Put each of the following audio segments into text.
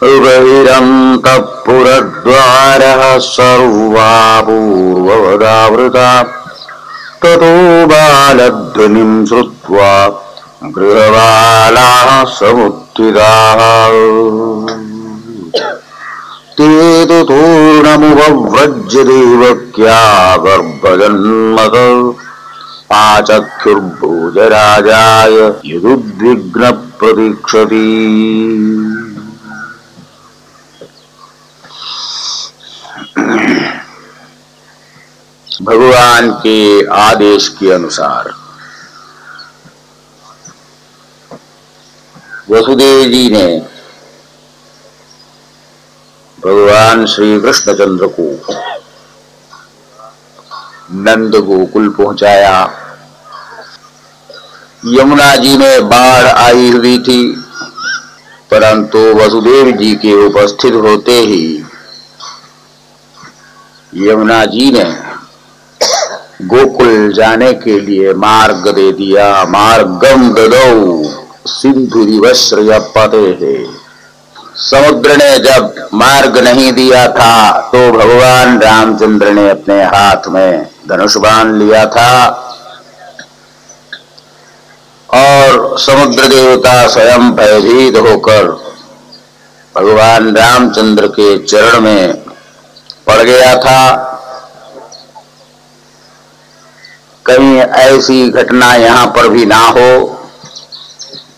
बहिरन्तःपुरद्वारः सर्वा पूर्ववदावृता ततो बालध्वनिं श्रुत्वा गृहबालाः समुत्थिताः ते तु तूर्णमुपव्रज्य देवक्या गर्भजन्मतः आचक्षुर्भोजराजाय यदुद्विग्न प्रतीक्षति। भगवान के आदेश के अनुसार वसुदेव जी ने भगवान श्री कृष्णचंद्र को नंद गोकुल पहुंचाया। यमुना जी में बाढ़ आई हुई थी, परंतु वसुदेव जी के उपस्थित होते ही यमुना जी ने गोकुल जाने के लिए मार्ग दे दिया। मार्गम ददौ सिंधुरिवश्रय पतेः। समुद्र ने जब मार्ग नहीं दिया था तो भगवान रामचंद्र ने अपने हाथ में धनुष बाण लिया था और समुद्र देवता स्वयं भयभीत होकर भगवान रामचंद्र के चरण में पड़ गया था। कहीं ऐसी घटना यहाँ पर भी ना हो,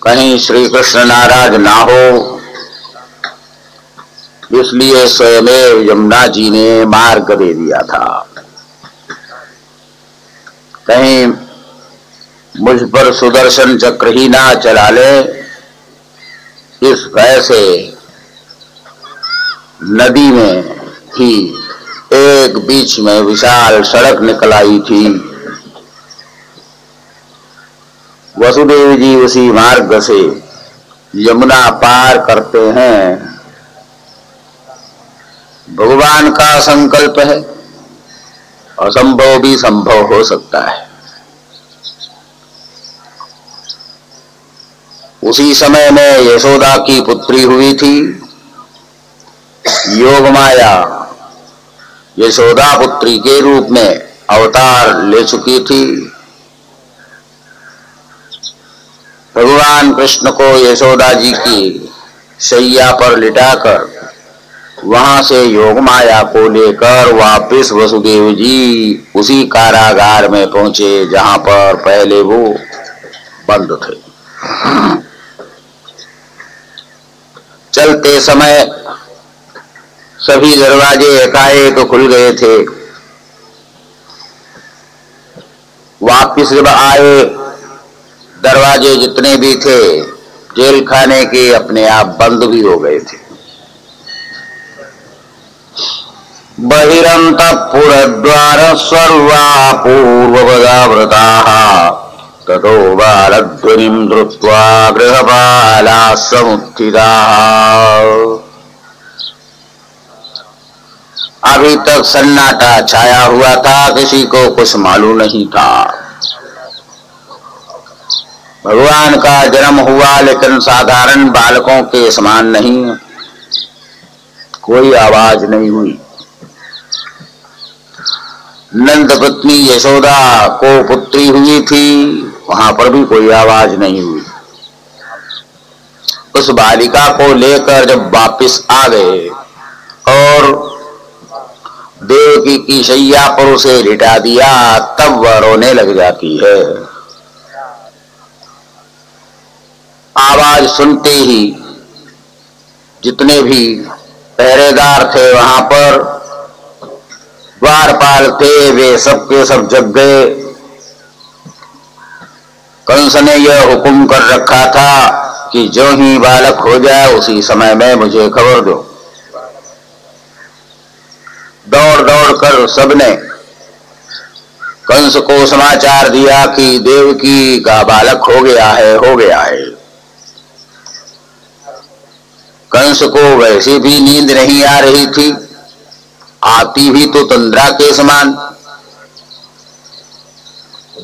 कहीं श्री कृष्ण नाराज ना हो, इसलिए स्वयं यमुना जी ने मार्ग दे दिया था। कहीं मुझ पर सुदर्शन चक्र ही ना चला ले, इस भय से नदी में ही एक बीच में विशाल सड़क निकल आई थी। वसुदेव जी उसी मार्ग से यमुना पार करते हैं। भगवान का संकल्प है, असंभव भी संभव हो सकता है। उसी समय में यशोदा की पुत्री हुई थी योगमाया, यशोदा पुत्री के रूप में अवतार ले चुकी थी। भगवान कृष्ण को यशोदा जी की शैया पर लिटाकर वहां से योगमाया को लेकर वापस वसुदेव जी उसी कारागार में पहुंचे जहां पर पहले वो बंद थे। चलते समय सभी दरवाजे एकाएक खुल गए थे। वापिस जब आए, दरवाजे जितने भी थे जेल खाने के अपने आप बंद भी हो गए थे। बहिरन्तःपुरद्वार सर्वा पूर्ववदावृताः ततो बालध्वनिं धृत्वा गृहबालाः समुत्थिताः। अभी तक सन्नाटा छाया हुआ था, किसी को कुछ मालूम नहीं था। भगवान का जन्म हुआ, लेकिन साधारण बालकों के समान नहीं, कोई आवाज नहीं हुई। नंद पत्नी यशोदा को पुत्री हुई थी, वहां पर भी कोई आवाज नहीं हुई। उस बालिका को लेकर जब वापिस आ गए और देवकी की शैया पर उसे लिटा दिया, तब वह रोने लग जाती है। आवाज सुनते ही जितने भी पहरेदार थे वहां पर, द्वारपाल थे, वे सबके सब जग गए। कंस ने यह हुक्म कर रखा था कि जो ही बालक हो जाए उसी समय में मुझे खबर दो। दौड़ दौड़ कर सबने कंस को समाचार दिया कि देवकी का बालक हो गया है, हो गया है। कंस को वैसे भी नींद नहीं आ रही थी, आती भी तो तंद्रा के समान।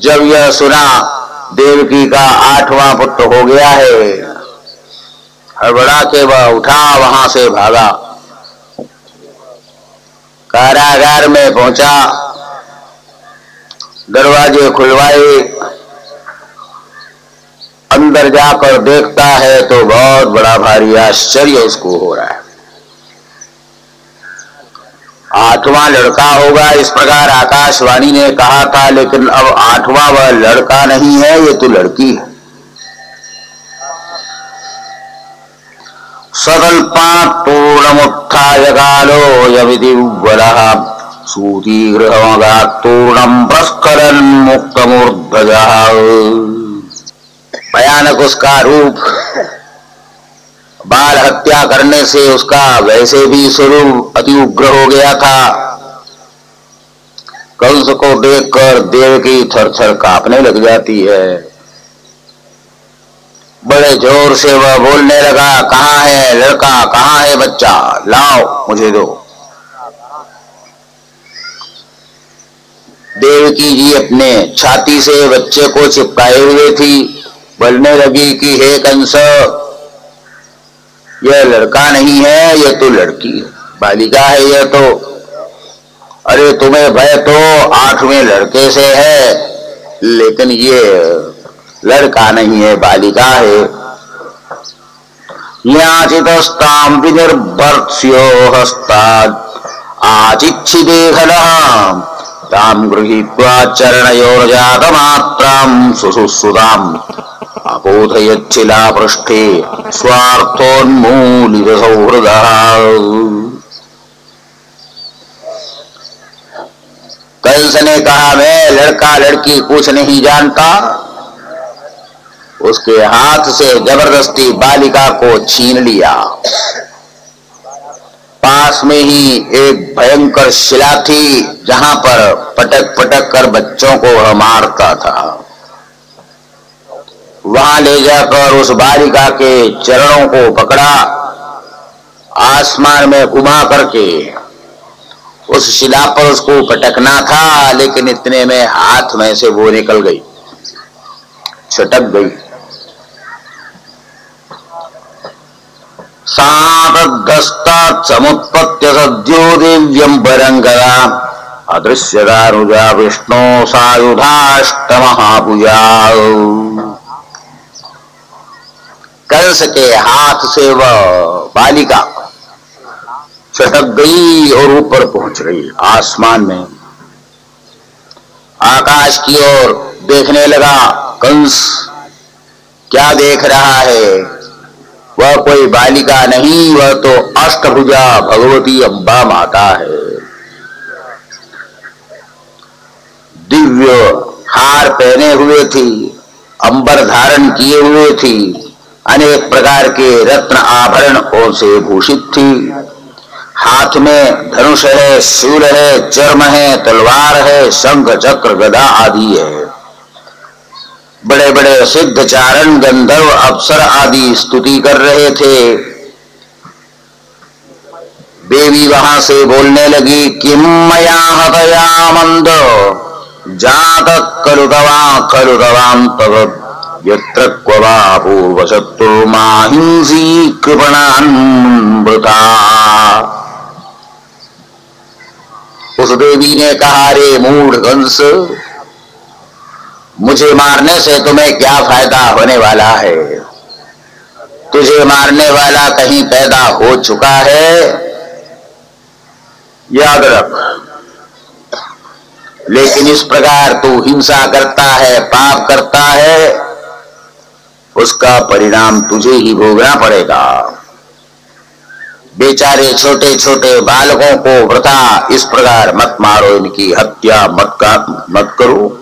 जब यह सुना देवकी का 8वां पुत्र हो गया है, हड़बड़ा के वह उठा, वहां से भागा, कारागार में पहुंचा, दरवाजे खुलवाए, अंदर जाकर देखता है तो बहुत बड़ा भारी आश्चर्य उसको हो रहा है। 8वां लड़का होगा इस प्रकार आकाशवाणी ने कहा था, लेकिन अब 8वां वह लड़का नहीं है, ये तो लड़की है। सदल्पात्तूर्णमुत्थाय कालो यमिति उज्ज्वलः सूतीगृहमगात्तूर्णम् प्रस्खलन् मुक्तमूर्धजः। भयानक उसका रूप, बाल हत्या करने से उसका वैसे भी स्वरूप अति उग्र हो गया था। कंस को देखकर देवकी थर-थर कांपने लग जाती है। बड़े जोर से वह बोलने लगा, कहाँ है लड़का, कहाँ है बच्चा, लाओ मुझे दो। देवकी जी अपने छाती से बच्चे को चिपकाए हुए थी, बोलने लगी कि हे कंस, यह लड़का नहीं है, यह तो लड़की है, बालिका है यह तो। अरे तुम्हें भय तो 8वें लड़के से है, लेकिन ये लड़का नहीं है, बालिका है। याचितस्तां विनिर्भर्त्स्यो हस्तात् आचिच्छिदेहलः तां गृहीत्वा चरणयोर्जातमात्रां सुसुसुताम् अपोथयच्छिला पृष्ठे स्वार्थोन्मूलितसौहृदः। कंस ने कहा, मैं लड़का लड़की कुछ नहीं जानता। उसके हाथ से जबरदस्ती बालिका को छीन लिया। पास में ही एक भयंकर शिला थी, जहां पर पटक पटक कर बच्चों को वह मारता था। वहां ले जाकर उस बालिका के चरणों को पकड़ा, आसमान में घुमा करके उस शिला पर उसको पटकना था, लेकिन इतने में हाथ में से वो निकल गई, छटक गई। सातद्दस्तात् समुत्पत्य सद्यो दिव्यं परंगरा अदृश्यदानुजा विष्णु सायुधाष्टमहाभुजा। कंस के हाथ से वह बालिका छटक गई और ऊपर पहुंच गई आसमान में। आकाश की ओर देखने लगा कंस, क्या देख रहा है? वह कोई बालिका नहीं, वह तो अष्टभुजा भगवती अम्बा माता है। दिव्य हार पहने हुए थी, अंबर धारण किए हुए थी, अनेक प्रकार के रत्न आभरणों से भूषित थी। हाथ में धनुष है, शूल है, चर्म है, तलवार है, शंख चक्र गदा आदि है। बड़े बड़े सिद्ध चारण गंधर्व अप्सर आदि स्तुति कर रहे थे। देवी वहां से बोलने लगी, किम मया हतया मंद जात खलु तवां तव यत्र क्व वा पूर्व शत्रुर्माहिंसी कृपणान्मृता। उस देवी ने कहा, रे मूढ़ कंस, मुझे मारने से तुम्हें क्या फायदा होने वाला है? तुझे मारने वाला कहीं पैदा हो चुका है, याद रख। लेकिन इस प्रकार तू हिंसा करता है, पाप करता है, उसका परिणाम तुझे ही भोगना पड़ेगा। बेचारे छोटे छोटे बालकों को वृथा इस प्रकार मत मारो, इनकी हत्या मत करो।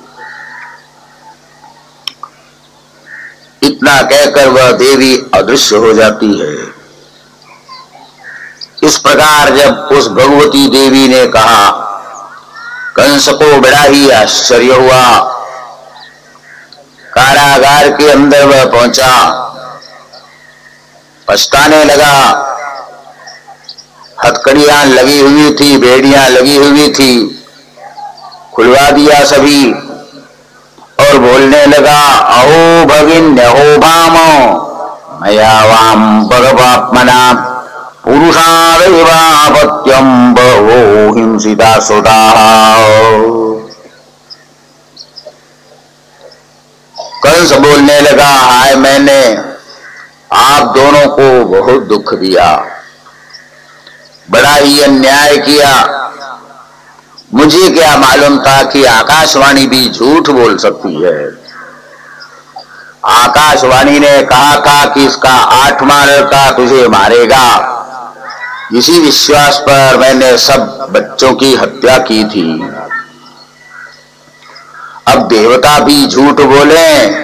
इतना कहकर वह देवी अदृश्य हो जाती है। इस प्रकार जब उस भगवती देवी ने कहा, कंस को बड़ा ही आश्चर्य हुआ। कारागार के अंदर वह पहुंचा, पछताने लगा। हथकड़ियां लगी हुई थी, बेड़ियां लगी हुई थी, खुलवा दिया सभी और बोलने लगा, अहो भगिन अहो भामो मया वाम भगवात्मना पुरुषादेवापत्यम बहवो हिंसिता सुताः। कंस बोलने लगा, हाय मैंने आप दोनों को बहुत दुख दिया, बड़ा ही अन्याय किया। मुझे क्या मालूम था कि आकाशवाणी भी झूठ बोल सकती है। आकाशवाणी ने कहा था कि इसका 8वां लड़का तुझे मारेगा। इसी विश्वास पर मैंने सब बच्चों की हत्या की थी। अब देवता भी झूठ बोले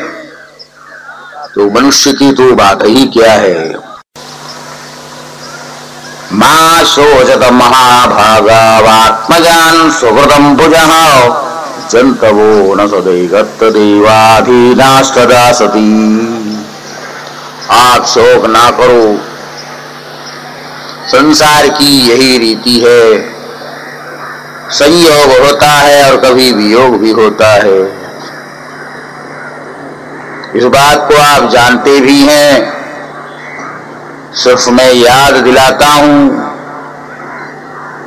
तो मनुष्य की तो बात ही क्या है। मा शोचत महाभागावात्मजान सुकृतम भुजः जंतवो न सदैगत देवाधीनास्तदा सती। आप शोक ना करो, संसार की यही रीति है। संयोग होता है और कभी वियोग भी होता है। इस बात को आप जानते भी हैं, सिर्फ मैं याद दिलाता हूं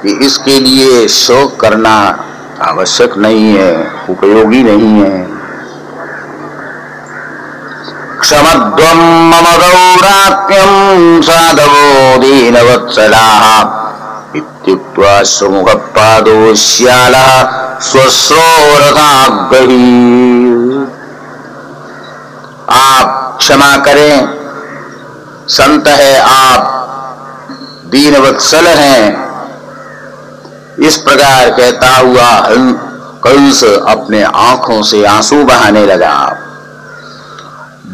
कि इसके लिए शोक करना आवश्यक नहीं है, उपयोगी नहीं है। क्षमद्वं मम गौराप्यं साधवो दीनवत्सलाः इत्युक्त्वा स्वमुखपादो श्यालः स्वश्रोरथाग्रही। आप क्षमा करें, संत है आप, दीनवत्सल हैं। इस प्रकार कहता हुआ कंस अपने आंखों से आंसू बहाने लगा।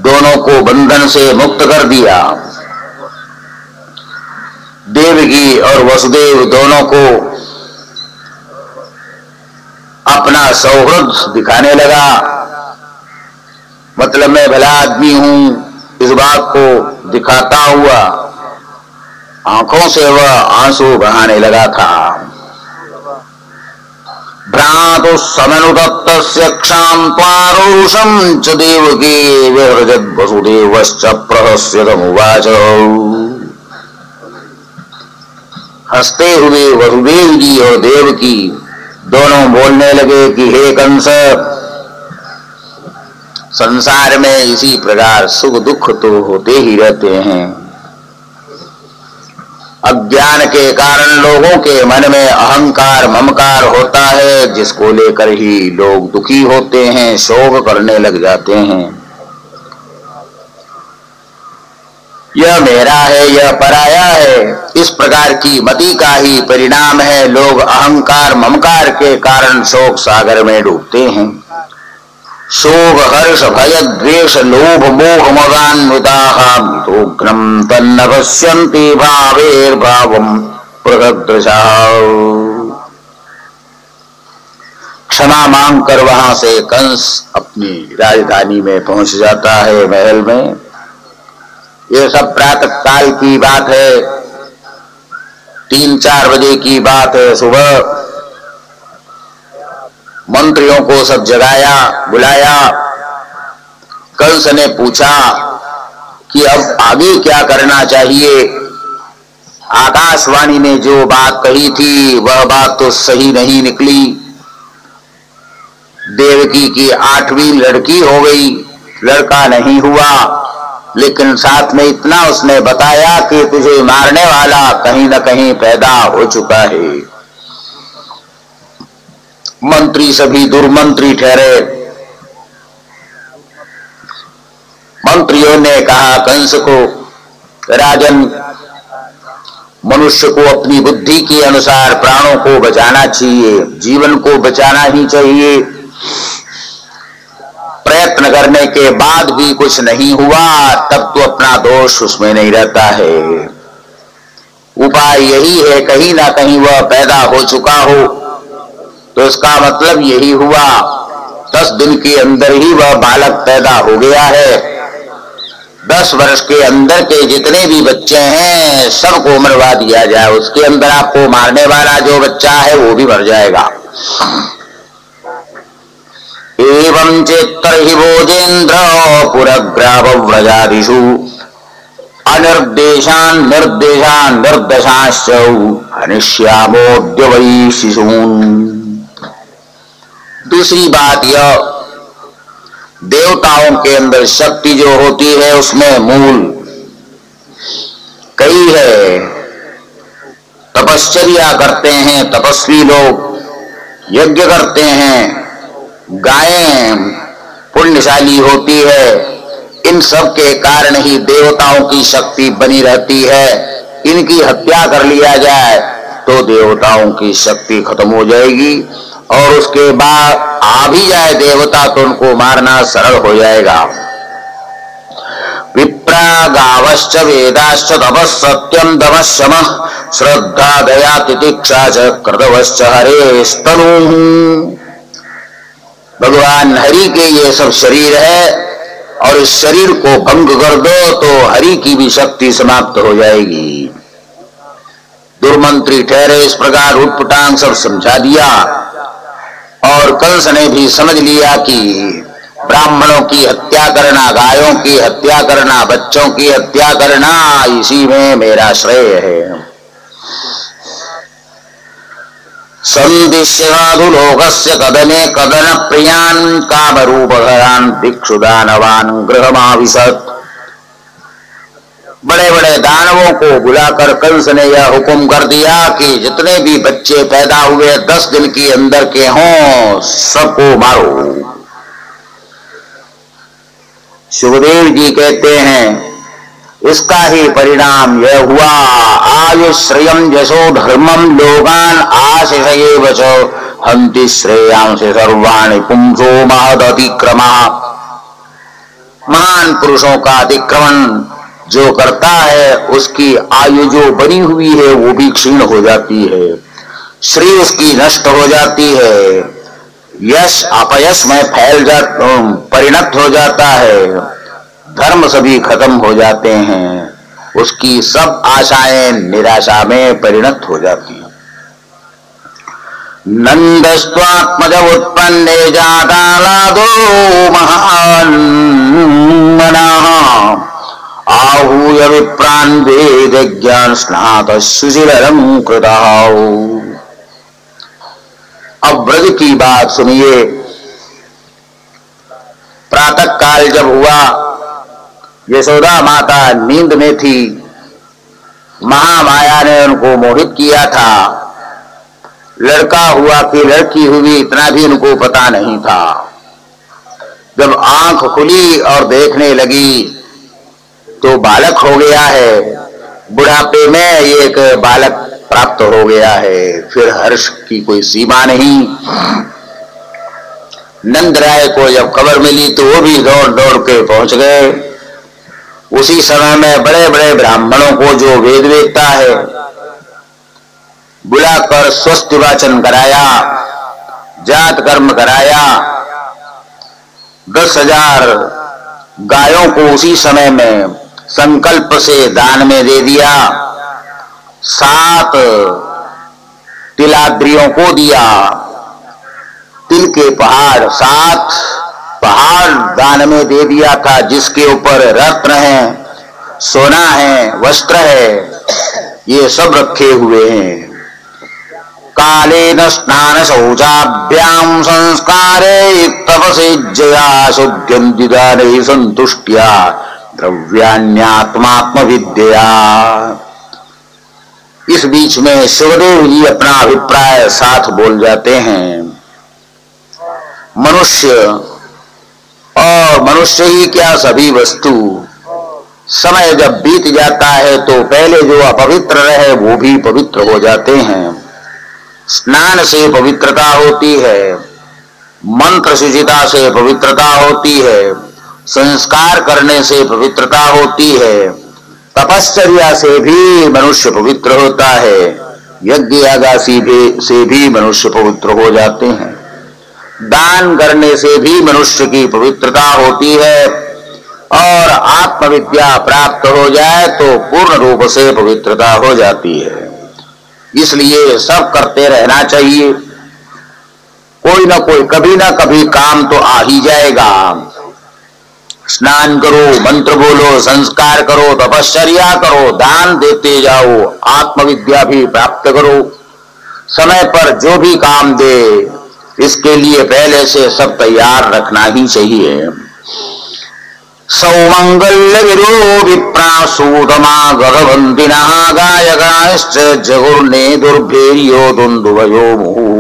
दोनों को बंधन से मुक्त कर दिया। देवकी और वसुदेव दोनों को अपना सौहृद दिखाने लगा। मतलब मैं भला आदमी हूं, इस बात को दिखाता हुआ आंखों से वह आंसू बहाने लगा था। भ्रातु समनुदत्तस्य क्षान्त्वारुषं च देवकी विहृजद् वसुदेवश्च प्रहस्यतमुवाच। हंसते हुए वसुदेव जी और देवकी दोनों बोलने लगे कि हे कंस, संसार में इसी प्रकार सुख दुख तो होते ही रहते हैं। अज्ञान के कारण लोगों के मन में अहंकार ममकार होता है, जिसको लेकर ही लोग दुखी होते हैं, शोक करने लग जाते हैं। यह मेरा है, यह पराया है, इस प्रकार की मति का ही परिणाम है। लोग अहंकार ममकार के कारण शोक सागर में डूबते हैं। शोक हर्ष भय द्वेष लोभ मोह मदान्विताः मितोग्रम तन्न पश्यन्ति भावेर्भावं पृथग्दृशाः। क्षमा मांगकर वहां से कंस अपनी राजधानी में पहुंच जाता है, महल में। ये सब प्रातः काल की बात है, 3-4 बजे की बात है सुबह। मंत्रियों को सब जगाया, बुलाया। कंस ने पूछा कि अब आगे क्या करना चाहिए। आकाशवाणी ने जो बात कही थी वह बात तो सही नहीं निकली। देवकी की 8वीं लड़की हो गई, लड़का नहीं हुआ। लेकिन साथ में इतना उसने बताया कि तुझे मारने वाला कहीं न कहीं पैदा हो चुका है। मंत्री सभी दुर्मंत्री ठहरे। मंत्रियों ने कहा कंस को, राजन, मनुष्य को अपनी बुद्धि के अनुसार प्राणों को बचाना चाहिए, जीवन को बचाना ही चाहिए। प्रयत्न करने के बाद भी कुछ नहीं हुआ तब तो अपना दोष उसमें नहीं रहता है। उपाय यही है, कहीं ना कहीं वह पैदा हो चुका हो, तो इसका मतलब यही हुआ 10 दिन के अंदर ही वह बालक पैदा हो गया है। 10 वर्ष के अंदर के जितने भी बच्चे हैं सबको मरवा दिया जाए। उसके अंदर आपको मारने वाला जो बच्चा है वो भी मर जाएगा। एवं चेत्तर्हि भोजेन्द्र पुरग्राव व्रजादिषु अनिर्देशान निर्देशान निर्दशांश्च हनिष्यामोऽद्य वै शिशून्। दूसरी बात यह, देवताओं के अंदर शक्ति जो होती है उसमें मूल कई है। तपश्चर्या करते हैं तपस्वी लोग, यज्ञ करते हैं, गायें पुण्यशाली होती है। इन सब के कारण ही देवताओं की शक्ति बनी रहती है। इनकी हत्या कर लिया जाए तो देवताओं की शक्ति खत्म हो जाएगी, और उसके बाद आ भी जाए देवता तो उनको मारना सरल हो जाएगा। विप्रा गावश्च वेदाश्च तपः सत्यम दमः शमः श्रद्धा दया तितिक्षा च क्रतवश्च हरेस्तनुः। भगवान हरि के ये सब शरीर है, और इस शरीर को भंग कर दो तो हरि की भी शक्ति समाप्त हो जाएगी। दुर्मंत्री ठहरे, इस प्रकार उटपटांग सब समझा दिया, और कंस ने भी समझ लिया कि ब्राह्मणों की हत्या करना, गायों की हत्या करना, बच्चों की हत्या करना, इसी में मेरा श्रेय है। संदिश्य साधुलोकस्य कदने कदन प्रियान् कामरूपधरान् भिक्षुदानवान् गृहमाविशत्। बड़े बड़े दानवों को बुलाकर कंस ने यह हुक्म कर दिया कि जितने भी बच्चे पैदा हुए 10 दिन के अंदर के हों सबको मारो। सुखदेव जी कहते हैं इसका ही परिणाम यह हुआ, आयुश्रियम यशो धर्मम लोगान आशिषयेव च हन्ति श्रेयांसि सर्वाणि पुंसो महदतिक्रमा। महान पुरुषों का अतिक्रमण जो करता है उसकी आयु जो बनी हुई है वो भी क्षीण हो जाती है, श्री उसकी नष्ट हो जाती है, यश अपयश में परिणत हो जाता है, धर्म सभी खत्म हो जाते हैं, उसकी सब आशाएं निराशा में परिणत हो जाती हैं। नंदस्त्वात्मज उत्पन्ने जातालादो महान् मनाः आहूय विप्रान् वेदज्ञान स्नातः सुशिरं कृतः। अब ब्रज की बात सुनिए। प्रातः काल जब हुआ, यशोदा माता नींद में थी, महामाया ने उनको मोहित किया था। लड़का हुआ कि लड़की हुई इतना भी उनको पता नहीं था। जब आंख खुली और देखने लगी तो बालक हो गया है, बुढ़ापे में ये एक बालक प्राप्त हो गया है। फिर हर्ष की कोई सीमा नहीं। नंद राय को जब खबर मिली तो वो भी दौड़ दौड़ के पहुंच गए। उसी समय में बड़े बड़े ब्राह्मणों को जो वेद वेदता है बुलाकर स्वस्थ वाचन कराया, जात कर्म कराया। 10,000 गायों को उसी समय में संकल्प से दान में दे दिया। 7 तिलाद्रियों को दिया, तिल के पहाड़ 7 पहाड़ दान में दे दिया था, जिसके ऊपर रत्न है, सोना है, वस्त्र है, ये सब रखे हुए हैं। कालेन स्नान शौचाभ्याम संस्कारे तपसे जया शुद्ध्यन्ति दाने संतुष्ट्या द्रव्यान्यात्मात्म विद्या। इस बीच में सुखदेव जी अपना अभिप्राय साथ बोल जाते हैं। मनुष्य और मनुष्य ही क्या सभी वस्तु समय जब बीत जाता है तो पहले जो अपवित्र रहे वो भी पवित्र हो जाते हैं। स्नान से पवित्रता होती है, मंत्र शुचिता से पवित्रता होती है, संस्कार करने से पवित्रता होती है, तपश्चर्या से भी मनुष्य पवित्र होता है, यज्ञ यागासी से भी मनुष्य पवित्र हो जाते हैं, दान करने से भी मनुष्य की पवित्रता होती है, और आत्मविद्या प्राप्त हो जाए तो पूर्ण रूप से पवित्रता हो जाती है। इसलिए सब करते रहना चाहिए। कोई ना कोई कभी ना कभी काम तो आ ही जाएगा। स्नान करो, मंत्र बोलो, संस्कार करो, तपश्चर्या करो, दान देते जाओ, आत्मविद्या भी प्राप्त करो। समय पर जो भी काम दे इसके लिए पहले से सब तैयार रखना ही चाहिए। सौमंगल्य विरो विप्रासूतमा गगवंदिना गायगाश्च जगुर्ने दुर्भेर्यो दुंदुभयो मुहु।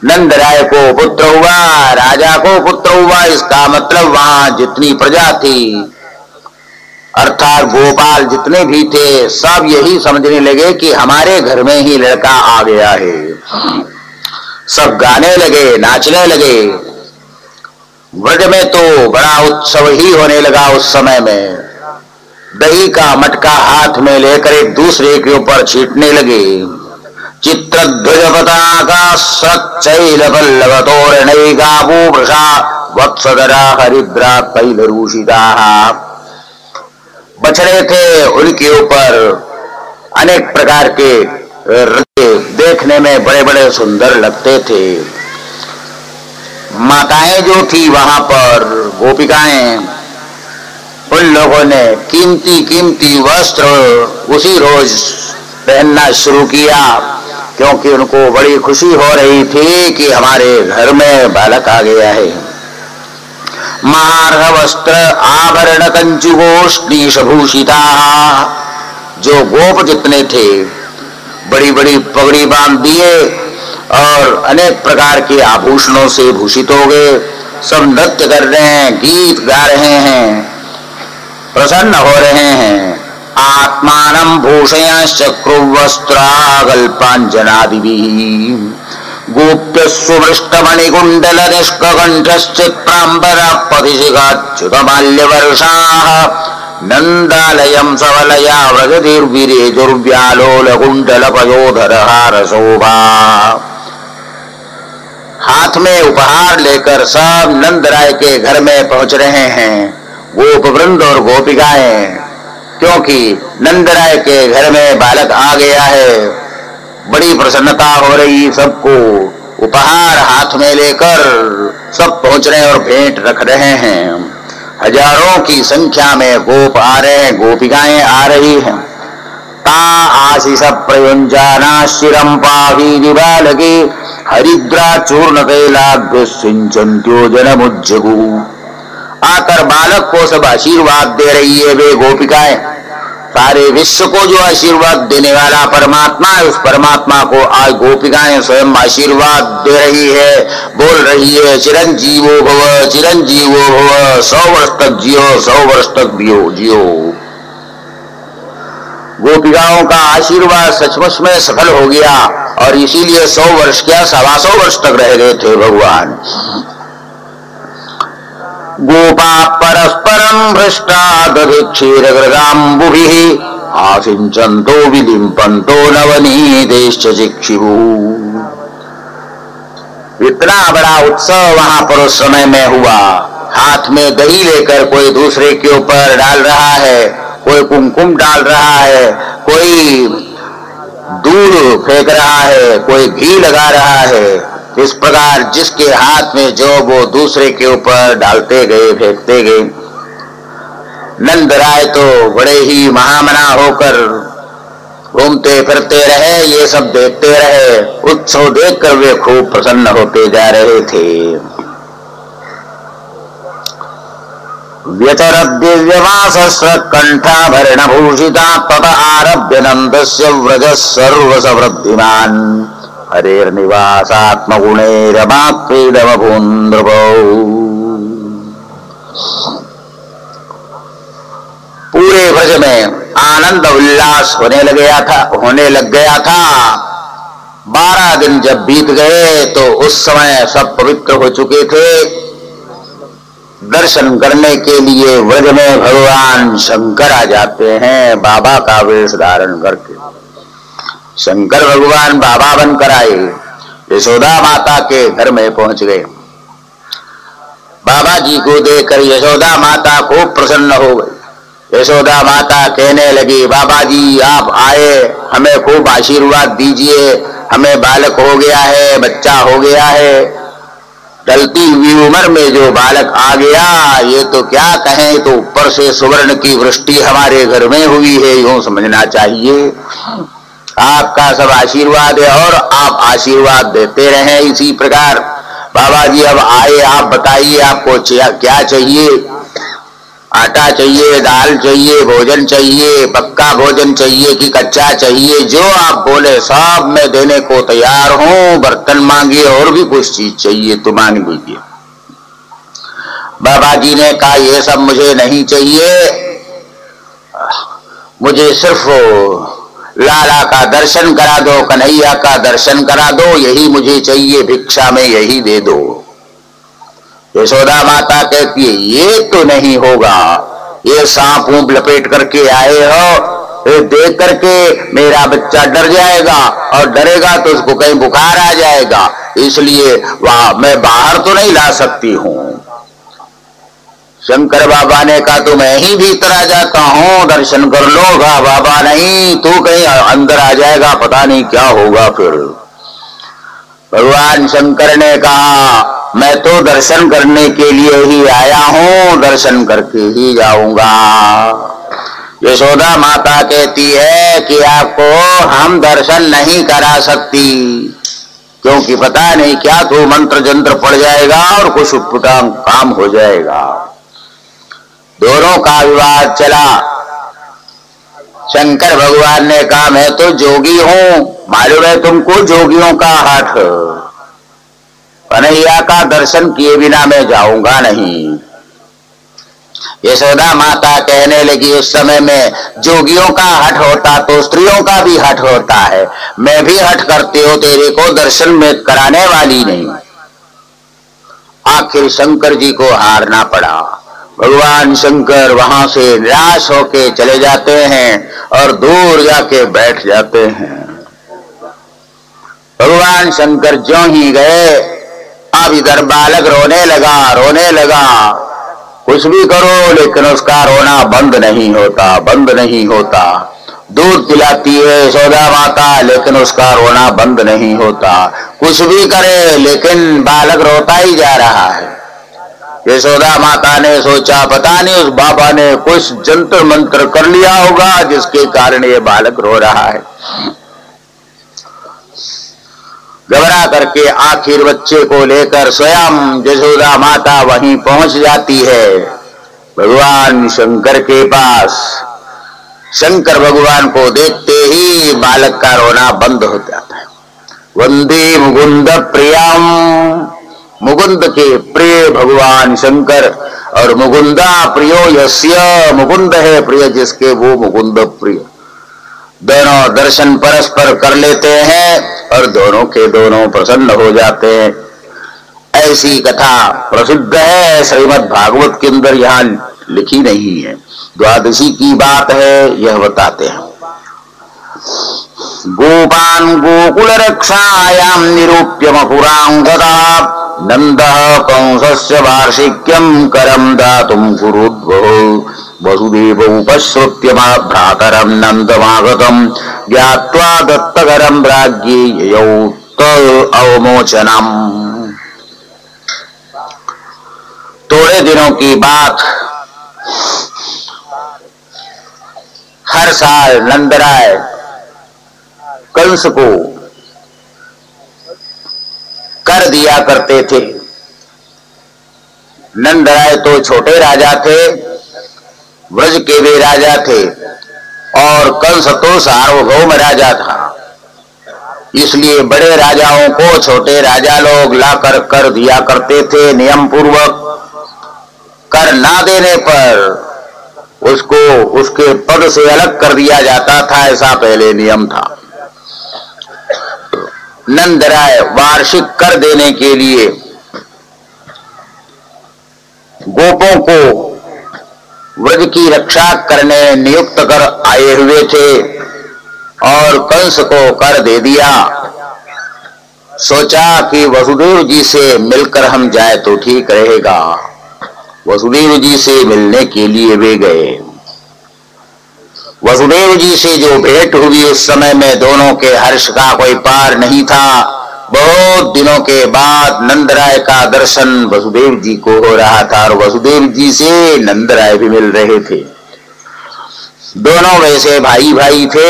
नंद राय को पुत्र हुआ, राजा को पुत्र हुआ, इसका मतलब वहां जितनी प्रजा थी अर्थात गोपाल जितने भी थे सब यही समझने लगे कि हमारे घर में ही लड़का आ गया है। सब गाने लगे, नाचने लगे। व्रज में तो बड़ा उत्सव ही होने लगा। उस समय में दही का मटका हाथ में लेकर एक दूसरे के ऊपर छींटने लगे। चित्रध्वज पताका सच्चैल पल्लव तोरणैगाभू वृषा वत्सधरा हरिद्रा तैलरूषिता। बछड़े थे, उनके ऊपर अनेक प्रकार के देखने में बड़े बड़े सुंदर लगते थे। माताएं जो थी वहां पर गोपिकाएं, उन लोगों ने कीमती कीमती वस्त्र उसी रोज पहनना शुरू किया, क्योंकि उनको बड़ी खुशी हो रही थी कि हमारे घर में बालक आ गया है। मार्ग वस्त्र आभरण कंचुगोष्णीशभूषिता। जो गोप जितने थे बड़ी बड़ी पगड़ी बांध दिए और अनेक प्रकार के आभूषणों से भूषित हो गए। सब नृत्य कर रहे हैं, गीत गा रहे हैं, प्रसन्न हो रहे हैं। आत्मानं भूषयांश्चक्रुवस्त्रागल्पाञ्जनादिभिः गोप्यस्वमृष्टमणिकुण्डल निष्ककण्ठश्चित्राम्बरपथिशिखाच्युतमाल्यवर्षाः नन्दालयं सवलया व्रजतिर्विरेजुर्व्यालोलकुण्डलपयोधरहारशोभा। हाथ में उपहार लेकर सब नंद राय के घर में पहुंच रहे हैं गोप वृंद और गोपिकाएं, क्योंकि नंद राय के घर में बालक आ गया है। बड़ी प्रसन्नता हो रही सबको। उपहार हाथ में लेकर सब पहुंच रहे और भेंट रख रहे हैं। हजारों की संख्या में गोप आ रहे हैं, गोपिकाएं आ रही हैं। ता आशीष प्रयुंजाना शिरम पावी विबालके हरिद्रा चूर्ण कैलाग्र सिंचन्त्यो जनमुज्जगु। आकर बालक को सब आशीर्वाद दे रही है वे गोपिकाएं। सारे विश्व को जो आशीर्वाद देने वाला परमात्मा है, उस परमात्मा को आज गोपिकाएं स्वयं आशीर्वाद दे रही है, बोल रही है चिरंजीवो भव, चिरंजीवो भव, 100 वर्ष तक जियो, 100 वर्ष तक जियो। गोपिकाओं का आशीर्वाद सचमुच में सफल हो गया और इसीलिए 100 वर्ष क्या 125 वर्ष तक रह गए थे भगवान। गोपा परस्परं भ्रष्टा दधिक्षीरगृगाम्बुभिः आसिञ्चन्तो विलिम्पन्तो नवनीतेश्च चिक्षुः। इतना बड़ा उत्सव वहां पर उस समय में हुआ। हाथ में दही लेकर कोई दूसरे के ऊपर डाल रहा है, कोई कुमकुम डाल रहा है, कोई दूध फेंक रहा है, कोई घी लगा रहा है। इस प्रकार जिसके हाथ में जो वो दूसरे के ऊपर डालते गए, फेंकते गए। नंद राय तो बड़े ही महामना होकर घूमते फिरते रहे, ये सब देखते रहे। उत्सव देखकर वे खूब प्रसन्न होते जा रहे थे। व्यचरद्दिव्यवासस्र कंठाभरण भूषिता तत आरभ्य नंदस्य व्रजः सर्वसवृद्धिमान् हरेर्निवासात्मगुणैरमाक्रीडमभून्द्रभौ। पूरे व्रज में आनंद उल्लास होने लग गया था। 12 दिन जब बीत गए तो उस समय सब पवित्र हो चुके थे। दर्शन करने के लिए व्रज में भगवान शंकर आ जाते हैं बाबा का वेश धारण करके। शंकर भगवान बाबा बनकर आए, यशोदा माता के घर में पहुंच गए। बाबा जी को देखकर यशोदा माता खूब प्रसन्न हो गई। यशोदा माता कहने लगी, बाबा जी आप आए, हमें खूब आशीर्वाद दीजिए, हमें बालक हो गया है, बच्चा हो गया है। ढलती हुई उम्र में जो बालक आ गया, ये तो क्या कहें, तो ऊपर से सुवर्ण की वृष्टि हमारे घर में हुई है, यूं समझना चाहिए। आपका सब आशीर्वाद है और आप आशीर्वाद देते रहें इसी प्रकार। बाबा जी अब आए, आप बताइए आपको क्या चाहिए? आटा चाहिए, दाल चाहिए, भोजन चाहिए, पक्का भोजन चाहिए कि कच्चा चाहिए? जो आप बोले सब मैं देने को तैयार हूं। बर्तन मांगिए, और भी कुछ चीज चाहिए तो मांग लीजिए। बाबा जी ने कहा ये सब मुझे नहीं चाहिए, मुझे सिर्फ लाला का दर्शन करा दो, कन्हैया का दर्शन करा दो, यही मुझे चाहिए, भिक्षा में यही दे दो। यशोदा माता कहती है ये तो नहीं होगा, ये सांप ऊंप लपेट करके आए हो, ये देख करके मेरा बच्चा डर जाएगा, और डरेगा तो उसको कहीं बुखार आ जाएगा, इसलिए वहां मैं बाहर तो नहीं ला सकती हूँ। शंकर बाबा ने कहा तो मैं ही भीतर आ जाता हूँ, दर्शन कर लोगा। बाबा नहीं, तू कहीं अंदर आ जाएगा, पता नहीं क्या होगा फिर। भगवान शंकर ने कहा मैं तो दर्शन करने के लिए ही आया हूं, दर्शन करके ही जाऊंगा। यशोदा माता कहती है कि आपको हम दर्शन नहीं करा सकती, क्योंकि पता नहीं क्या तो मंत्र जंत्र पड़ जाएगा और कुछ उटपुटा काम हो जाएगा। दोनों का विवाद चला। शंकर भगवान ने कहा मैं तो जोगी हूं, मालूम है तुमको जोगियों का हठ, कन्हैया का दर्शन किए बिना मैं जाऊंगा नहीं। यशोदा माता कहने लगी उस समय में जोगियों का हठ होता तो स्त्रियों का भी हठ होता है, मैं भी हठ करती हूं, तेरे को दर्शन में कराने वाली नहीं। आखिर शंकर जी को हारना पड़ा। भगवान शंकर वहां से निराश होके चले जाते हैं और दूर जाके बैठ जाते हैं। भगवान शंकर ज्यों ही गए, अब इधर बालक रोने लगा। कुछ भी करो लेकिन उसका रोना बंद नहीं होता। दूध पिलाती है यशोदा माता, लेकिन उसका रोना बंद नहीं होता। कुछ भी करे लेकिन बालक रोता ही जा रहा है। यशोदा माता ने सोचा पता नहीं उस बाबा ने कुछ जंतर मंत्र कर लिया होगा जिसके कारण ये बालक रो रहा है। घबरा करके आखिर बच्चे को लेकर स्वयं यशोदा माता वहीं पहुंच जाती है भगवान शंकर के पास। शंकर भगवान को देखते ही बालक का रोना बंद हो जाता है। वंदे मुकुंद प्रियम, मुकुंद के प्रिय भगवान शंकर, और मुकुंदा प्रियो यस्य, मुकुंद है प्रिय जिसके, वो मुकुंद प्रिय। दोनों दर्शन परस्पर कर लेते हैं और दोनों के दोनों प्रसन्न हो जाते हैं। ऐसी कथा प्रसिद्ध है, श्रीमद् भागवत के अंदर यहाँ लिखी नहीं है, द्वादशी की बात है, यह बताते हैं। गोपान गोकुल रक्षायाम निरूप्य मपुरांगदा, नंदः कंसस्य वार्षिक्यम करम दातुम कुरुद्वः, वसुदेव उपश्रुत्य भ्रातरम नंदमागतम, ज्ञात्वा दत्तकरम राज्ञे ययौ अवमोचनम। थोड़े दिनों की बात, हर साल नंदराय कंस को कर दिया करते थे। नंदराय तो छोटे राजा थे, व्रज के वे राजा थे, और कंस तो सार्वभौम राजा था। इसलिए बड़े राजाओं को छोटे राजा लोग लाकर कर दिया करते थे नियम पूर्वक। कर ना देने पर उसको उसके पद से अलग कर दिया जाता था, ऐसा पहले नियम था। नंदराय वार्षिक कर देने के लिए गोपों को व्रज की रक्षा करने नियुक्त कर आए हुए थे, और कंस को कर दे दिया। सोचा कि वसुदेव जी से मिलकर हम जाए तो ठीक रहेगा। वसुदेव जी से मिलने के लिए वे गए। वसुदेव जी से जो भेंट हुई उस समय में दोनों के हर्ष का कोई पार नहीं था। बहुत दिनों के बाद नंदराय का दर्शन वसुदेव जी को हो रहा था और वसुदेव जी से नंदराय भी मिल रहे थे। दोनों वैसे भाई भाई थे।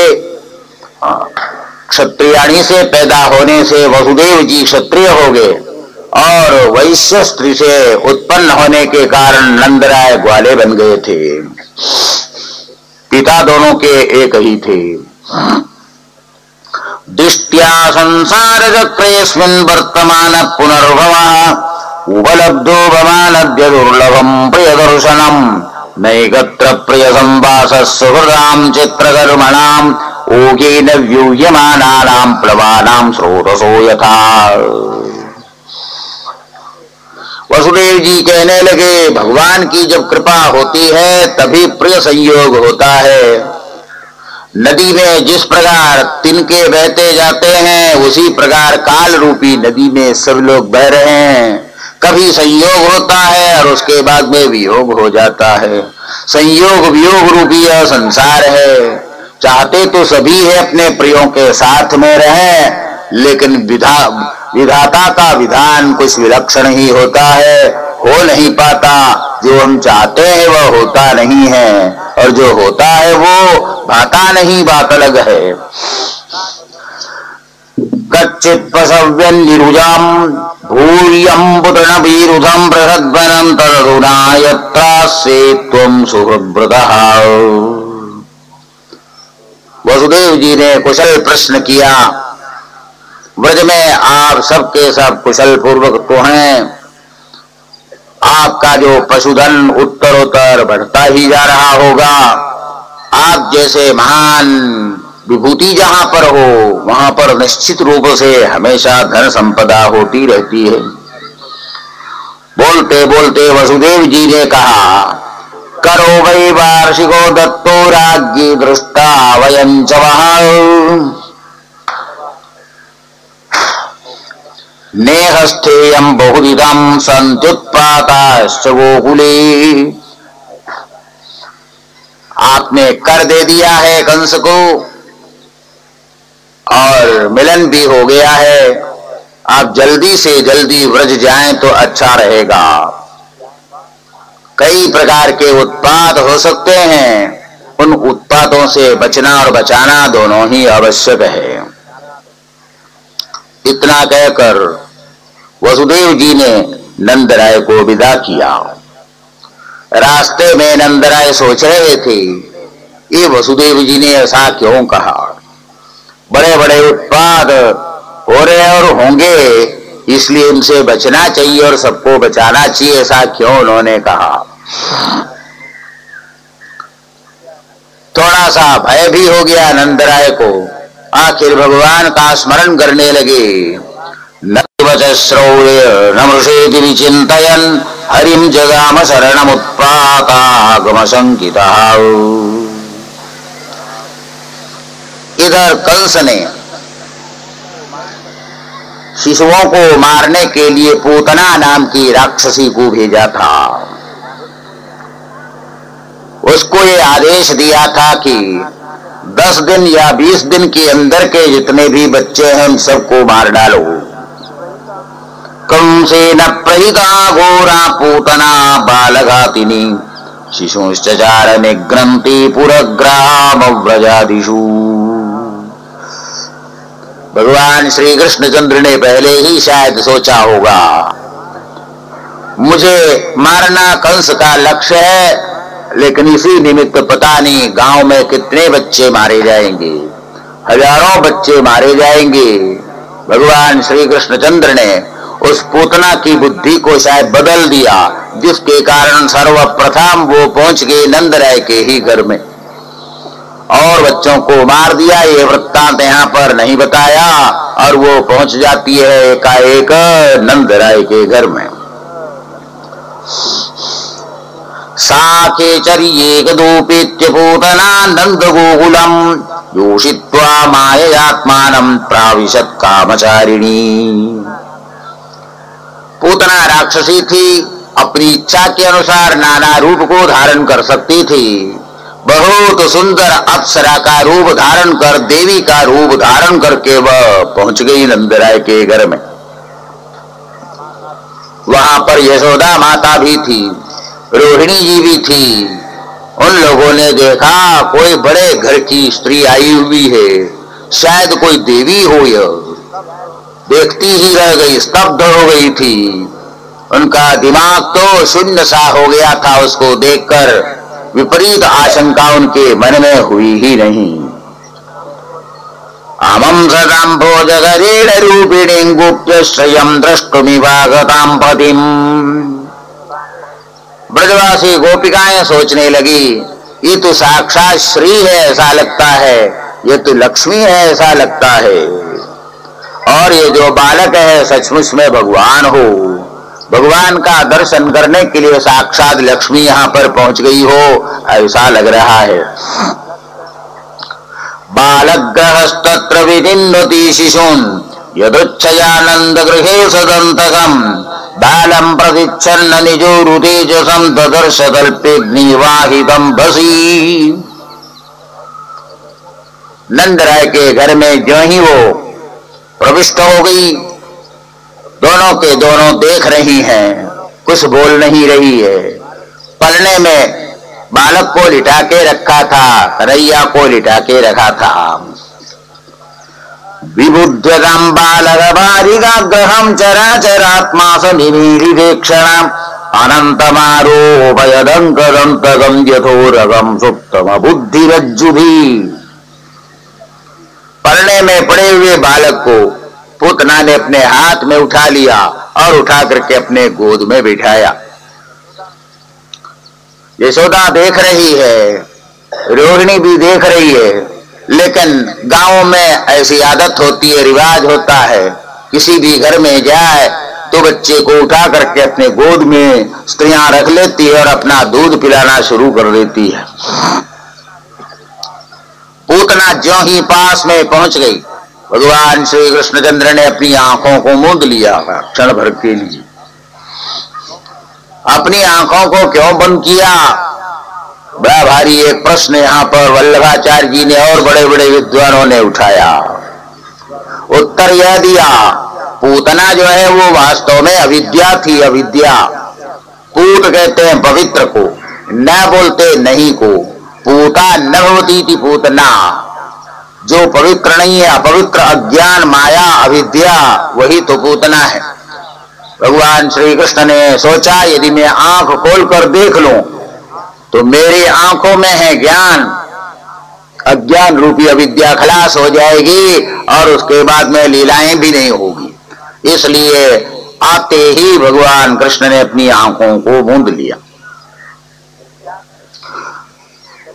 क्षत्रियाणी से पैदा होने से वसुदेव जी क्षत्रिय हो गए और वैश्य स्त्री से उत्पन्न होने के कारण नंदराय ग्वाले बन गए थे। पिता दोनों के एक ही थे। दृष्ट्या संसार चक्रेऽस्मिन् वर्तमान पुनर्भवः उपलब्धो भवानद्य दुर्लभं प्रियदर्शनम् नैकत्र प्रिय संवासः सुहृदां चित्रकर्मणाम् ओगेन व्यूह्यमानानां प्लवानां स्रोतसो यथा। वसुदेव जी कहने लगे, भगवान की जब कृपा होती है तभी प्रिय संयोग होता है। नदी में जिस प्रकार तिनके बहते जाते हैं उसी प्रकार काल रूपी नदी में सब लोग बह रहे हैं। कभी संयोग होता है और उसके बाद में वियोग हो जाता है। संयोग वियोग रूपी यह संसार है। चाहते तो सभी है अपने प्रियों के साथ में रहें, लेकिन विधाता का विधान कुछ विलक्षण ही होता है। हो नहीं पाता, जो हम चाहते हैं वह होता नहीं है और जो होता है वो भाता नहीं, बात अलग है। कच्चित् पशव्यं निरुजां भूर्यं पुतन विरुधं बृहद्वनं तदधुना यत्रास्य त्वं सुहृद्व्रतः। वसुदेव जी ने कुशल प्रश्न किया। ब्रज में आप सबके सब कुशल पूर्वक तो हैं। आपका जो पशुधन उत्तरोत्तर बढ़ता ही जा रहा होगा। आप जैसे महान विभूति जहां पर हो वहां पर निश्चित रूप से हमेशा धन संपदा होती रहती है। बोलते बोलते वसुदेव जी ने कहा, करो वै वार्षिको दत्तो राज्ञी दृष्टा वयं च वः नेहस्थेयं बहुविधं सन्त्युत्पाताश्च गोकुले। आपने कर दे दिया है कंस को और मिलन भी हो गया है। आप जल्दी से जल्दी व्रज जाएं तो अच्छा रहेगा। कई प्रकार के उत्पात हो सकते हैं, उन उत्पातों से बचना और बचाना दोनों ही आवश्यक है। इतना कहकर वसुदेव जी ने नंदराय को विदा किया। रास्ते में नंदराय सोच रहे थे, ये वसुदेव जी ने ऐसा क्यों कहा। बड़े बड़े उत्पात हो रहे और होंगे, इसलिए इनसे बचना चाहिए और सबको बचाना चाहिए, ऐसा क्यों उन्होंने कहा। थोड़ा सा भय भी हो गया नंदराय को। आखिर भगवान का स्मरण करने लगे। श्रौर्य नमृषेति विचिन्तयन् हरिं जगाम शरणमुत्पातागम शंकितः। इधर कंस ने शिशुओं को मारने के लिए पूतना नाम की राक्षसी को भेजा था। उसको ये आदेश दिया था कि 10 दिन या 20 दिन के अंदर के जितने भी बच्चे हैं सबको मार डालो। कंसेन प्रहिता घोरा पूतना बालघातिनी शिशुश्चचार निग्रन्ति पुरग्राम व्रजादिषु। भगवान श्री कृष्णचंद्र ने पहले ही शायद सोचा होगा, मुझे मारना कंस का लक्ष्य है, लेकिन इसी निमित्त पता नहीं गांव में कितने बच्चे मारे जाएंगे, हजारों बच्चे मारे जाएंगे। भगवान श्री कृष्णचंद्र ने उस पूतना की बुद्धि को शायद बदल दिया, जिसके कारण सर्वप्रथम वो पहुंच गए नंदराय के ही घर में और बच्चों को मार दिया। ये वृत्तांत यहाँ पर नहीं बताया और वो पहुंच जाती है एकाएक नंदराय के घर में। साके चर्येकदूपेत्य पूतना नंद गोकुलम योषित्वा माययात्मानं प्राविशत् कामचारिणी। पूतना राक्षसी थी, अपनी इच्छा के अनुसार नाना रूप को धारण कर सकती थी। बहुत सुंदर अप्सरा का रूप धारण कर, देवी का रूप धारण करके वह पहुंच गई नंदराय के घर में। वहां पर यशोदा माता भी थी, रोहिणी जी भी थी। उन लोगों ने देखा कोई बड़े घर की स्त्री आई हुई है, शायद कोई देवी हो। यह देखती ही रह गई, स्तब्ध हो गई थी। उनका दिमाग तो शून्य सा हो गया था। उसको देखकर विपरीत आशंका उनके मन में हुई ही नहीं। अमं सदां भोजगरेण रूपिणीं गोप्य श्रियं द्रष्टुमिवागतां पतिम्। ब्रजवासी गोपिकाएं सोचने लगी, ये तो साक्षात श्री है ऐसा लगता है, ये तो लक्ष्मी है ऐसा लगता है, और ये जो बालक है सचमुच में भगवान हो। भगवान का दर्शन करने के लिए साक्षात लक्ष्मी यहाँ पर पहुंच गई हो ऐसा लग रहा है। बालग्रहस्तत्र विनिन्वति शिशून् यदुच्छयानंद गृहे सदंतकम् बालम प्रतिच्छन्न निजोरुतेजसं ददर्श कल्पेऽग्निवाहितं भसी। नंदराय के घर में जो ही वो प्रविष्ट हो गई, दोनों के दोनों देख रही हैं, कुछ बोल नहीं रही है। पलने में बालक को लिटा के रखा था, कन्हैया को लिटा के रखा था। विबुध्यतां बालकबालिकाग्रहं चराचरात्मा सनिमीलिवेक्षणम् अनन्तमारोपयदङ्कदन्तकं यथोरगं सुप्तमबुद्धिरज्जुभिः। पलने में पड़े हुए बालक को पूतना ने अपने हाथ में उठा लिया और उठा करके अपने गोद में बिठाया। यशोदा देख रही है, रोहिणी भी देख रही है, लेकिन गांव में ऐसी आदत होती है, रिवाज होता है, किसी भी घर में जाए तो बच्चे को उठा करके अपने गोद में स्त्रियां रख लेती है और अपना दूध पिलाना शुरू कर देती है। पूतना ज्यों ही पास में पहुंच गई, भगवान श्री कृष्णचंद्र ने अपनी आंखों को मूंद लिया क्षण भर के लिए। अपनी आंखों को क्यों बंद किया? बड़ा भारी एक प्रश्न यहाँ पर वल्लभाचार्य जी ने और बड़े बड़े विद्वानों ने उठाया। उत्तर यह दिया, पूतना जो है वो वास्तव में अविद्या थी। अविद्या, पूत कहते हैं पवित्र को, न बोलते नहीं को। पूता न भवती थी पूतना, जो पवित्र नहीं है, अपवित्र, अज्ञान, माया, अविद्या, वही तो पूतना है। भगवान श्री कृष्ण ने सोचा यदि मैं आंख खोलकर देख लूं तो मेरी आंखों में है ज्ञान, अज्ञान रूपी अविद्या खलास हो जाएगी और उसके बाद में लीलाएं भी नहीं होगी। इसलिए आते ही भगवान कृष्ण ने अपनी आंखों को मूंद लिया।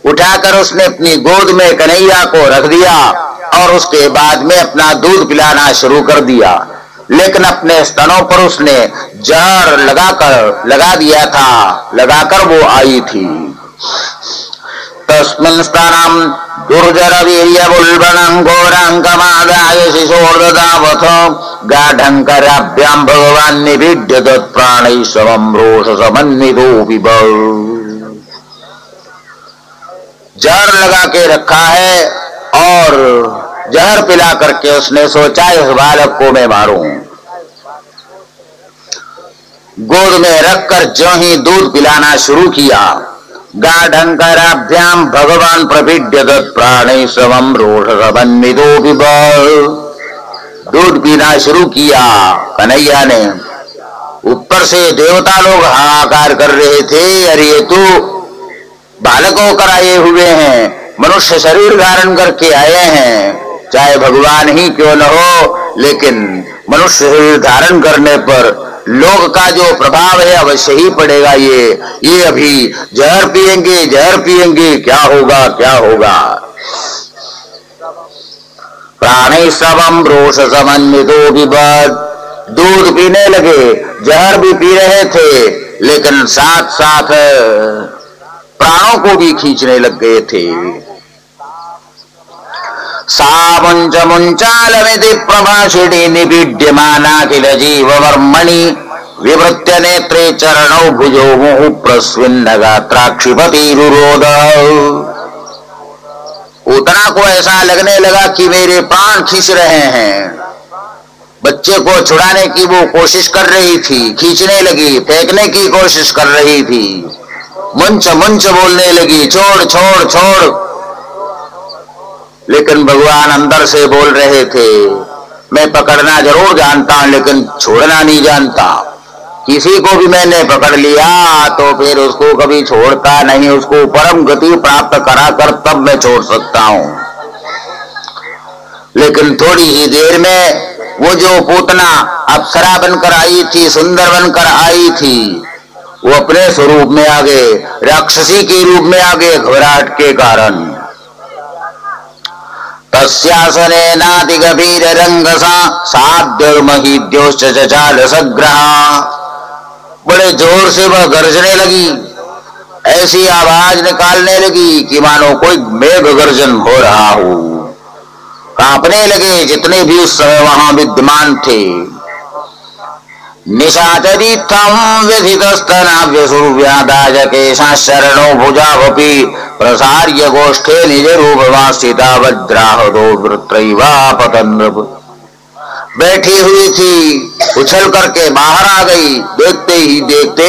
उठाकर उसने अपनी गोद में कन्हैया को रख दिया और उसके बाद में अपना दूध पिलाना शुरू कर दिया। लेकिन अपने स्तनों पर उसने जहर लगा दिया था, लगाकर वो आई थी। तस्मिन् स्तनम् दुर्जरवीर्यबुल्बणम् घोराङ्कमादाय शिशोर्ददावथ गाढङ्कराभ्यां भगवान् निपीड्य तत्प्राणैः समं रोषसमन्वितो बिभव। जहर लगा के रखा है और जहर पिला करके उसने सोचा इस बालक को मैं मारूं। गोद में रखकर जो ही दूध पिलाना शुरू किया, गाढंकराभ्याम भगवान प्रपीड्य तत्प्राणैः समं रोषसमन्वितो बिभव। दूध पीना शुरू किया कन्हैया ने। ऊपर से देवता लोग हाहाकार कर रहे थे, अरे ये तो बालक होकर आए हुए हैं, मनुष्य शरीर धारण करके आए हैं, चाहे भगवान ही क्यों न हो, लेकिन मनुष्य शरीर धारण करने पर लोग का जो प्रभाव है अवश्य ही पड़ेगा। ये अभी जहर पिएंगे, क्या होगा क्या होगा। प्राणैः समं रोषसमन्वितो बिभव। दूध पीने लगे, जहर भी पी रहे थे, लेकिन साथ साथ प्राणों को भी खींचने लग गए थे। सा मुंच मुंचालमिति प्रभाषिणी निपीड्यमाना किल जीववर्मणि विवृत्य नेत्रे चरणौ भुजो मुहुः प्रस्विन्न गात्राक्षिपतिरुरोध। पूतना को ऐसा लगने लगा कि मेरे प्राण खींच रहे हैं। बच्चे को छुड़ाने की वो कोशिश कर रही थी, खींचने लगी, फेंकने की कोशिश कर रही थी, मुंच मुंच बोलने लगी, छोड़ छोड़ छोड़। लेकिन भगवान अंदर से बोल रहे थे, मैं पकड़ना जरूर जानता हूं लेकिन छोड़ना नहीं जानता। किसी को भी मैंने पकड़ लिया तो फिर उसको कभी छोड़ता नहीं, उसको परम गति प्राप्त करा कर तब मैं छोड़ सकता हूं। लेकिन थोड़ी ही देर में वो जो पूतना अप्सरा बनकर आई थी, सुंदर बनकर आई थी, वो अपने स्वरूप में आ गए, राक्षसी के रूप में आ गए घबराहट के कारण। तस्यासने नाति गभीर रंगसा साध्य महीद्योश्च चचाल सग्रहा। बड़े जोर से वह गरजने लगी, ऐसी आवाज निकालने लगी कि मानो कोई मेघ गर्जन हो रहा हो। कांपने लगे जितने भी उस समय वहां विद्यमान थे। निशाचरीत्थम व्यथितस्तनाभ्य सूर्यादाजकेशा शरणो भुजावपि प्रसार्य गोष्ठे निज रूपमा स्थिता वज्राहदो वृत्रैवा पतन। बैठी हुई थी, उछल करके बाहर आ गई। देखते ही देखते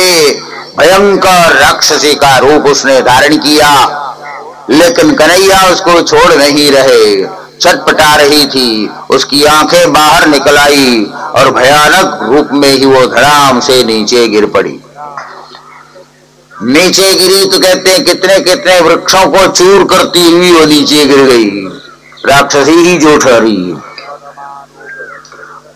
भयंकर राक्षसी का रूप उसने धारण किया, लेकिन कन्हैया उसको छोड़ नहीं रहे, छटपटा रही थी। उसकी आंखें बाहर निकल आई और भयानक रूप में ही वो धड़ाम से नीचे गिर पड़ी। नीचे गिरी तो कहते हैं कितने कितने वृक्षों को चूर करती हुई वो नीचे गिर गई, राक्षसी ही जो ठहरी।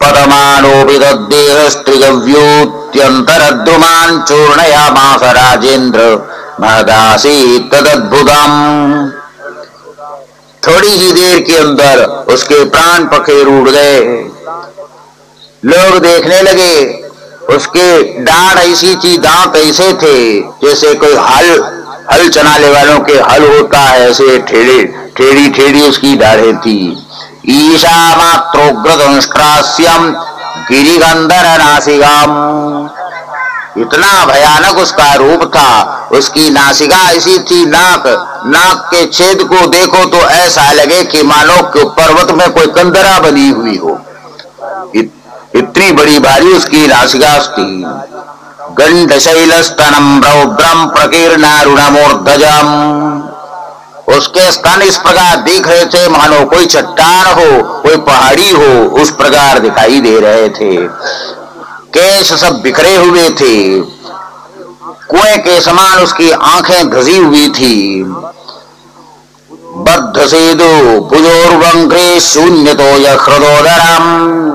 पदमानोपि तद्देहस्त्रिगव्योत्यन्तरद्रुमान् चूर्णयामास राजेन्द्र महदासीत् तदद्भुतम्। थोड़ी ही देर के अंदर उसके प्राण पखेर उड़ गए। लोग देखने लगे, उसके दांत ऐसी थी, दांत ऐसे थे जैसे कोई हल चलाने वालों के हल होता है, ऐसे टेढ़ी टेढ़ी उसकी दाढ़ें थी। ईशा मात्रोग्रदंष्ट्रास्यम गिरिगंधर नासिकाम। इतना भयानक उसका रूप था। उसकी नासिका ऐसी थी, नाक के छेद को देखो तो ऐसा लगे कि मानो पर्वत में कोई कंदरा बनी हुई हो, इतनी बड़ी भारी उसकी नासिका थी। गंडशैलस्तनम रौद्रम प्रकीर्णारुणमूर्धजम। उसके स्तन इस प्रकार दिख रहे थे मानो कोई चट्टान हो, कोई पहाड़ी हो, उस प्रकार दिखाई दे रहे थे। केश सब बिखरे हुए थे, कुएं के समान उसकी आंखें धसी हुई थी। बद्ध सेदो भुजोर्वंक्रे शून्य तो यहृदोदरम।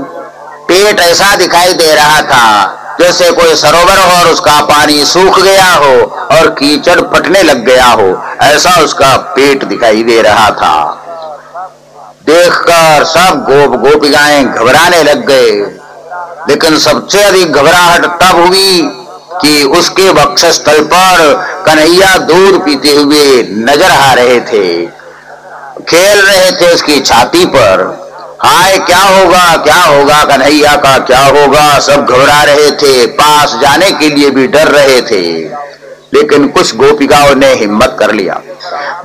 पेट ऐसा दिखाई दे रहा था जैसे कोई सरोवर हो और उसका पानी सूख गया हो और कीचड़ फटने लग गया हो, ऐसा उसका पेट दिखाई दे रहा था। देखकर सब गोपिकाएं घबराने लग गए, लेकिन सबसे अधिक घबराहट तब हुई कि उसके वक्षस्थल पर कन्हैया दूध पीते हुए नजर आ रहे थे, खेल रहे थे उसकी छाती पर। हाय क्या होगा कन्हैया का क्या होगा, सब घबरा रहे थे, पास जाने के लिए भी डर रहे थे। लेकिन कुछ गोपिकाओं ने हिम्मत कर लिया,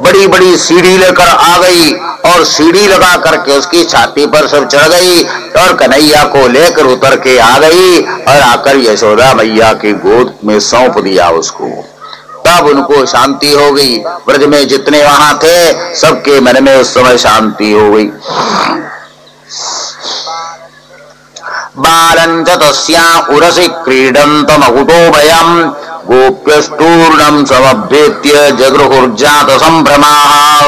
बड़ी बड़ी सीढ़ी लेकर आ गई और सीढ़ी लगा करके उसकी छाती पर सब चढ़ गई और कन्हैया को लेकर उतर के आ गई और आकर यशोदा मैया की गोद में सौंप दिया उसको। तब उनको शांति हो गई। ब्रज में जितने वहां थे सबके मन में उस समय शांति हो गई। बालं च तस्या उरसि क्रीडन्तमकुतो भयम् गोप्यस्तूर्णं समभ्येत्य जगृहुर्जात संभ्रमाः।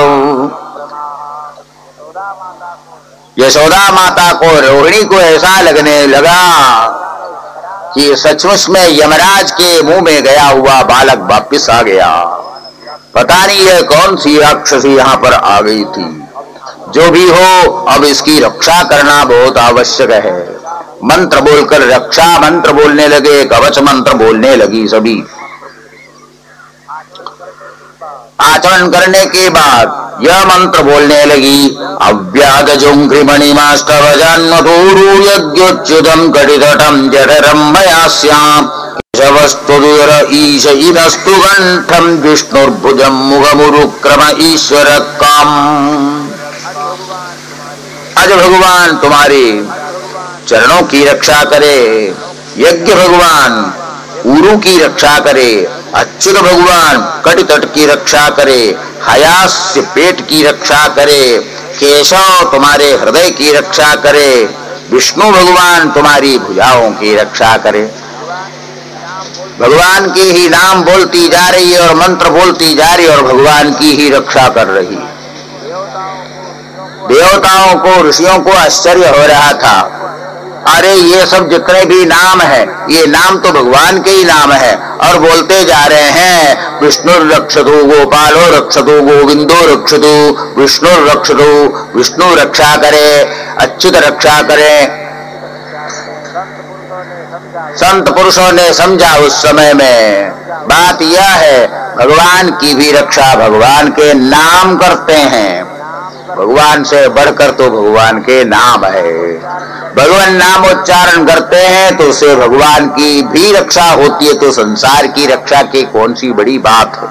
यशोदा माता को, रोहिणी को ऐसा लगने लगा कि सचमुच में यमराज के मुंह में गया हुआ बालक वापिस आ गया। पता नहीं है कौन सी राक्षसी यहाँ पर आ गई थी। जो भी हो, अब इसकी रक्षा करना बहुत आवश्यक है। मंत्र बोलकर रक्षा मंत्र बोलने लगे, कवच मंत्र बोलने लगी सभी। आचरण करने के बाद यह मंत्र बोलने लगी, अव्याद जुंघ्रिमणिमास्तव जन्मधूरु यज्ञोच्युतम कटितटम जठरम मयास्याम केशवस्तुदुर ईश इदस्तु कंठम विष्णुर्भुजम मुखमुरुक्रम ईश्वर काम। अज भगवान तुम्हारी चरणों की रक्षा करे, यज्ञ भगवान उरु की रक्षा करे, अच्युत भगवान कटि तट की रक्षा करे, हयास्य पेट की रक्षा करे, केशव तुम्हारे हृदय की रक्षा करे, विष्णु भगवान तुम्हारी भुजाओं की रक्षा करे। भगवान की ही नाम बोलती जा रही है और मंत्र बोलती जा रही है और भगवान की ही रक्षा कर रही है। देवताओं को ऋषियों को आश्चर्य हो रहा था, अरे ये सब जितने भी नाम है ये नाम तो भगवान के ही नाम है, और बोलते जा रहे हैं विष्णु रक्षतु गोपालो रक्षतु गोविंदो रक्षतु, विष्णु रक्षतु, विष्णु रक्षा करे, अच्युत रक्षा करे। संत पुरुषों ने समझा उस समय में, बात यह है भगवान की भी रक्षा भगवान के नाम करते हैं। भगवान से बढ़कर तो भगवान के नाम है, भगवान नाम उच्चारण करते हैं तो उसे भगवान की भी रक्षा होती है, तो संसार की रक्षा की कौन सी बड़ी बात है।